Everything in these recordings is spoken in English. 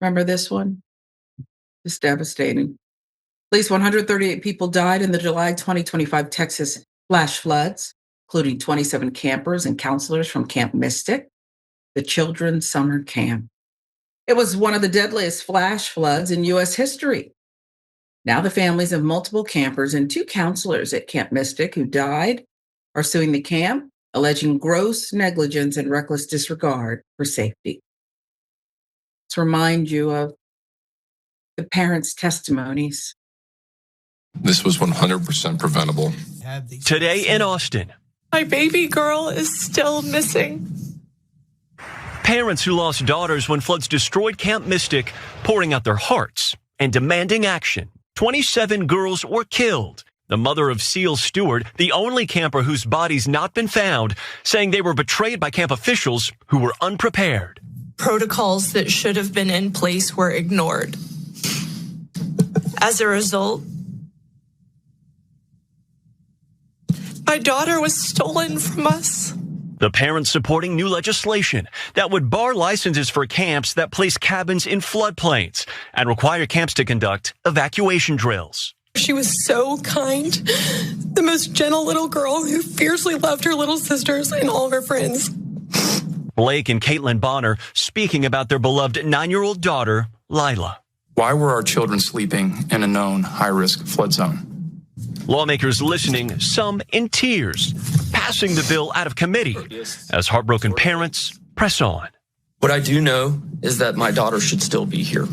Remember this one? It's devastating. At least 138 people died in the July 2025 Texas flash floods, including 27 campers and counselors from Camp Mystic, the children's summer camp. It was one of the deadliest flash floods in U.S. history. Now the families of multiple campers and two counselors at Camp Mystic who died are suing the camp, alleging gross negligence and reckless disregard for safety. Let's remind you of the parents' testimonies. This was 100% preventable. Today in Austin, my baby girl is still missing. Parents who lost daughters when floods destroyed Camp Mystic pouring out their hearts and demanding action. 27 girls were killed. The mother of Seal Stewart, the only camper whose body's not been found, saying they were betrayed by camp officials who were unprepared. Protocols that should have been in place were ignored. As a result, my daughter was stolen from us. The parents supporting new legislation that would bar licenses for camps that place cabins in floodplains and require camps to conduct evacuation drills. She was so kind, the most gentle little girl who fiercely loved her little sisters and all of her friends. Blake and Caitlin Bonner speaking about their beloved 9-year-old daughter, Lila. Why were our children sleeping in a known high-risk flood zone? Lawmakers listening, some in tears, passing the bill out of committee as heartbroken parents press on. What I do know is that my daughter should still be here.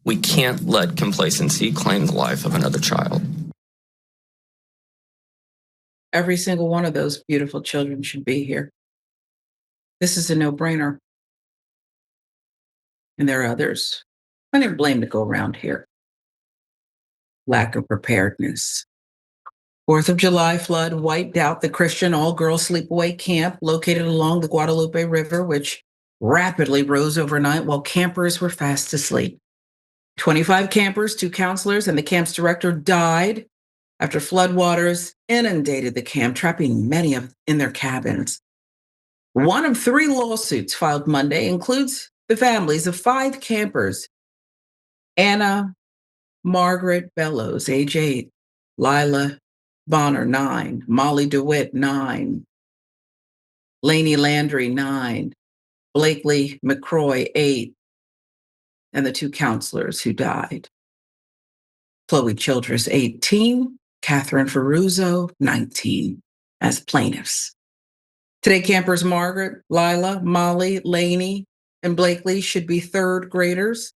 We can't let complacency claim the life of another child. Every single one of those beautiful children should be here. This is a no-brainer. And there are others. Plenty of blame to go around here. Lack of preparedness. 4th of July flood wiped out the Christian all-girls sleepaway camp located along the Guadalupe River, which rapidly rose overnight while campers were fast asleep. 25 campers, 2 counselors, and the camp's director died after floodwaters inundated the camp, trapping many in their cabins. One of 3 lawsuits filed Monday includes the families of 5 campers: Anna Margaret Bellows, age 8, Lila Bonner, 9, Molly DeWitt, 9, Lainey Landry, 9, Blakely McCroy, 8, and the 2 counselors who died. Chloe Childress, 18, Catherine Ferruzzo, 19, as plaintiffs. Today, campers Margaret, Lila, Molly, Lainey, and Blakely should be 3rd graders.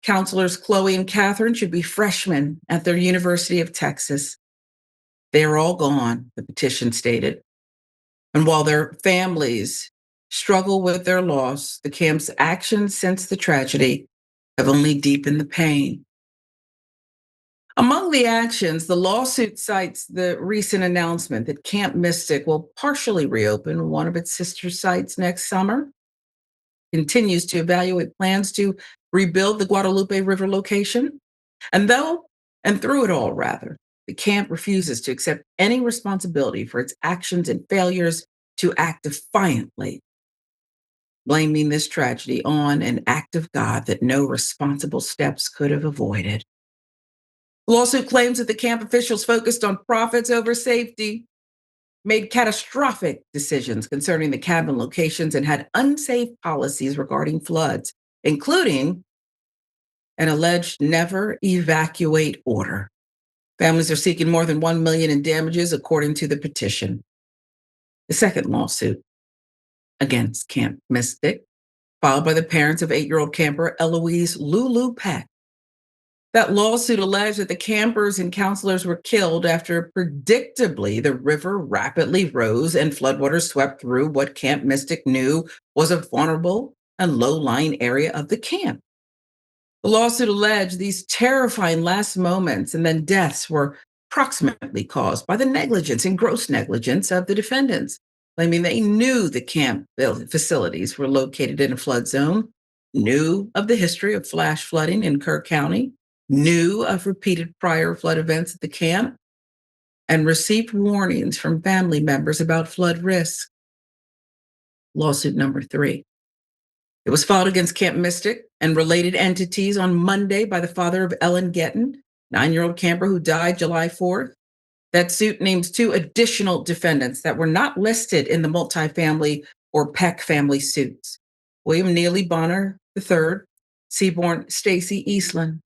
Counselors Chloe and Catherine should be freshmen at their University of Texas. They are all gone, the petition stated. And while their families struggle with their loss, the camp's actions since the tragedy have only deepened the pain. Among the actions, the lawsuit cites the recent announcement that Camp Mystic will partially reopen one of its sister sites next summer, continues to evaluate plans to rebuild the Guadalupe River location, and through it all, the camp refuses to accept any responsibility for its actions and failures to act defiantly, blaming this tragedy on an act of God that no responsible steps could have avoided. The lawsuit claims that the camp officials focused on profits over safety, made catastrophic decisions concerning the cabin locations, and had unsafe policies regarding floods, including an alleged never evacuate order. Families are seeking more than $1 million in damages, according to the petition. The second lawsuit against Camp Mystic, filed by the parents of 8-year-old camper Eloise Lulu Peck. That lawsuit alleged that the campers and counselors were killed after, predictably, the river rapidly rose and floodwaters swept through what Camp Mystic knew was a vulnerable and low-lying area of the camp. The lawsuit alleged these terrifying last moments and then deaths were proximately caused by the negligence and gross negligence of the defendants, claiming they knew the camp facilities were located in a flood zone, knew of the history of flash flooding in Kerr County, knew of repeated prior flood events at the camp, and received warnings from family members about flood risk. Lawsuit number 3. It was filed against Camp Mystic and related entities on Monday by the father of Ellen Getton, 9-year-old camper who died July 4th. That suit names 2 additional defendants that were not listed in the multifamily or Peck family suits. William Neely Bonner III, Seaborn Stacy Eastland.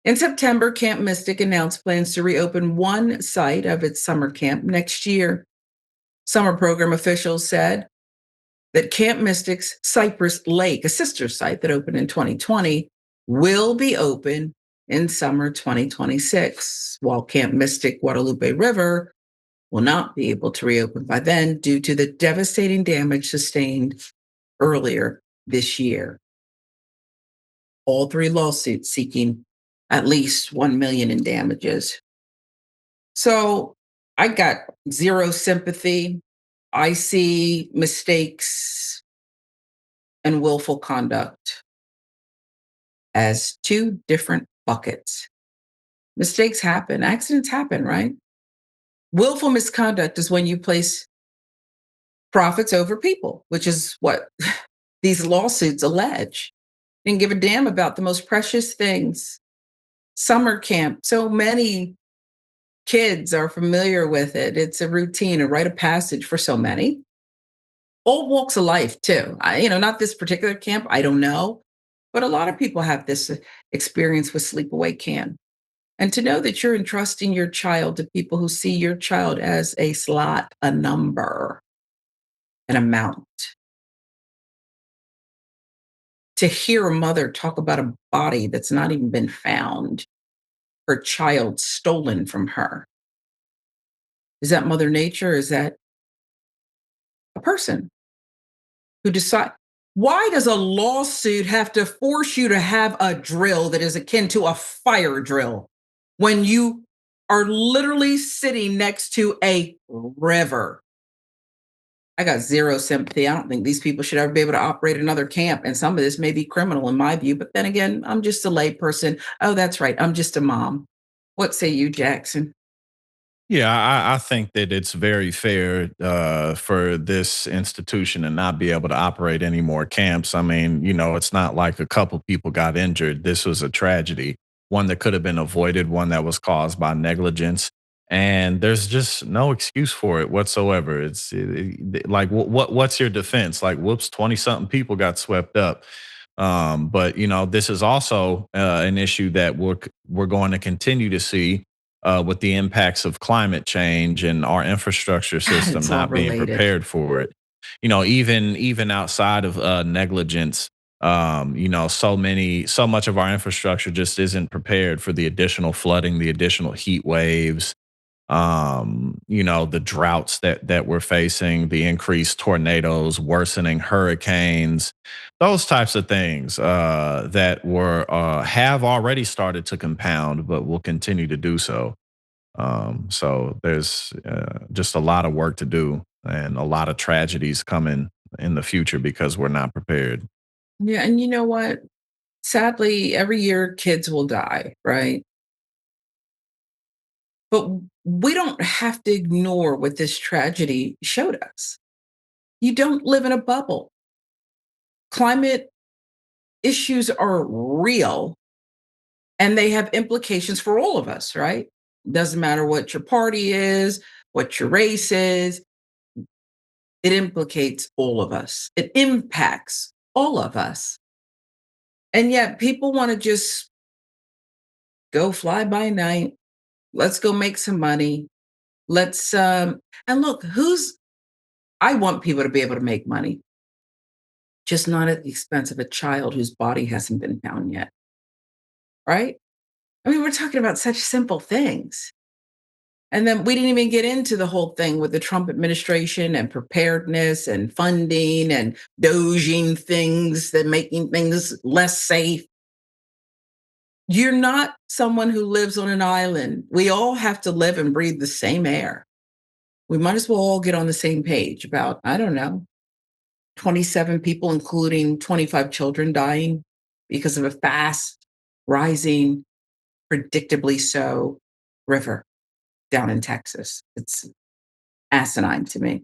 In September, Camp Mystic announced plans to reopen one site of its summer camp next year. Summer program officials said that Camp Mystic's Cypress Lake, a sister site that opened in 2020, will be open in summer 2026, while Camp Mystic Guadalupe River will not be able to reopen by then due to the devastating damage sustained earlier this year. All 3 lawsuits seeking at least $1 million in damages. So I got zero sympathy. I see mistakes and willful conduct as 2 different buckets. Mistakes happen, accidents happen, right? Willful misconduct is when you place profits over people, which is what these lawsuits allege. Didn't give a damn about the most precious things. Summer camp, so many kids are familiar with it. It's a routine, a rite of passage for so many. All walks of life, too. Not this particular camp, I don't know. But a lot of people have this experience with sleepaway camp. And to know that you're entrusting your child to people who see your child as a slot, a number, an amount. To hear a mother talk about a body that's not even been found, her child stolen from her. Is that Mother Nature? Is that a person who decide? Why does a lawsuit have to force you to have a drill that is akin to a fire drill when you are literally sitting next to a river? I got zero sympathy. I don't think these people should ever be able to operate another camp. And some of this may be criminal in my view. But then again, I'm just a layperson. Oh, that's right. I'm just a mom. What say you, Jackson? Yeah, I think that it's very fair for this institution to not be able to operate any more camps. I mean, it's not like a couple people got injured. This was a tragedy, one that could have been avoided, one that was caused by negligence. And there's just no excuse for it whatsoever. Like, what's your defense? Like, whoops, 20 something people got swept up. But this is also an issue that we're going to continue to see with the impacts of climate change and our infrastructure system It's all not being related. prepared for it. Even outside of negligence, so much of our infrastructure just isn't prepared for the additional flooding, the additional heat waves, the droughts that we're facing, the increased tornadoes, worsening hurricanes, those types of things that were have already started to compound, but will continue to do so. So there's just a lot of work to do and a lot of tragedies coming in the future because we're not prepared. Yeah. And you know what? Sadly, every year kids will die, right? But we don't have to ignore what this tragedy showed us. You don't live in a bubble. Climate issues are real and they have implications for all of us, right? Doesn't matter what your party is, what your race is, it implicates all of us. It impacts all of us. And yet people want to just go fly by night. Let's go make some money. Let's and look, I want people to be able to make money, just not at the expense of a child whose body hasn't been found yet. Right? I mean, we're talking about such simple things. And then we didn't even get into the whole thing with the Trump administration and preparedness and funding and doging things that making things less safe. You're not someone who lives on an island. We all have to live and breathe the same air. We might as well all get on the same page about, I don't know, 27 people, including 25 children dying because of a fast rising, predictably so, river down in Texas. It's asinine to me.